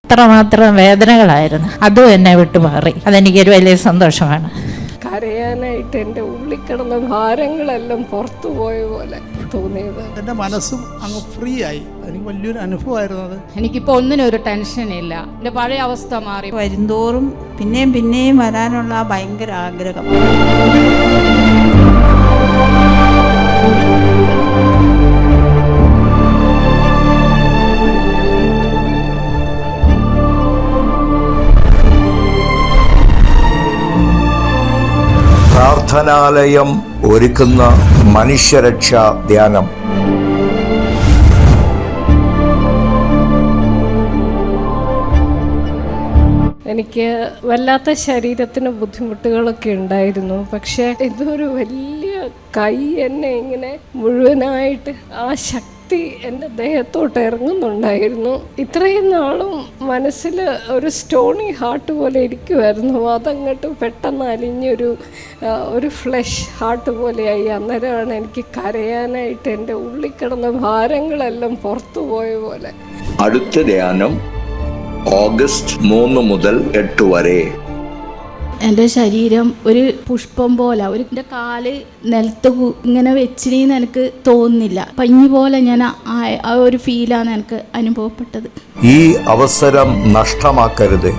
അത്രമാത്രം വേദനകളായിരുന്നു. അതും എന്നെ വിട്ടു മാറി. അതെനിക്കൊരു വലിയ സന്തോഷമാണ്. കരയാനായിട്ട് എൻ്റെ ഉള്ളിൽ കിടന്ന ഭാരങ്ങളെല്ലാം പുറത്തു പോയ പോലെ തോന്നിയത്. എൻ്റെ മനസ്സും അങ്ങ് ഫ്രീ ആയി. എനിക്ക് വലിയൊരു അനുഭവമായിരുന്നത്. എനിക്കിപ്പോൾ ഒന്നിനും ഒരു ടെൻഷനില്ല. എൻ്റെ പഴയ അവസ്ഥ മാറി. വരുന്തോറും പിന്നെയും പിന്നെയും വരാനുള്ള ആ ഭയങ്കര ആഗ്രഹം. പ്രാർത്ഥനാലയം ഒരുക്കുന്ന മനുഷ്യരക്ഷാ ധ്യാനം. എനിക്ക് വല്ലാത്ത ശരീരത്തിന് ബുദ്ധിമുട്ടുകളൊക്കെ ഉണ്ടായിരുന്നു. പക്ഷേ ഇതൊരു വലിയ കൈ എന്നെ ഇങ്ങനെ മുഴുവനായിട്ട് ആ ശക്തി എൻ്റെ ദേഹത്തോട്ട് ഇറങ്ങുന്നുണ്ടായിരുന്നു. ഇത്രയും നാളും മനസ്സിൽ ഒരു സ്റ്റോണി ഹാർട്ട് പോലെ ഇരിക്കുമായിരുന്നു. അതങ്ങോട്ട് പെട്ടെന്ന് അലിഞ്ഞൊരു ഫ്ലഷ് ഹാർട്ട് പോലെയായി. അന്നേരമാണ് എനിക്ക് കരയാനായിട്ട് എൻ്റെ ഉള്ളിൽ കിടന്ന ഭാരങ്ങളെല്ലാം പുറത്തു പോയ പോലെ. അടുത്ത ധ്യാനം ഓഗസ്റ്റ് 3 മുതൽ 8 വരെ. എൻ്റെ ശരീരം ഒരു പുഷ്പം പോലെ, എൻ്റെ കാല് നിലത്ത് ഇങ്ങനെ വെച്ചിനെന്ന് എനിക്ക് തോന്നുന്നില്ല. പഞ്ഞി പോലെ ഞാൻ ആ ഒരു ഫീലാണ് എനിക്ക് അനുഭവപ്പെട്ടത്. ഈ അവസരം നഷ്ടമാക്കരുത്.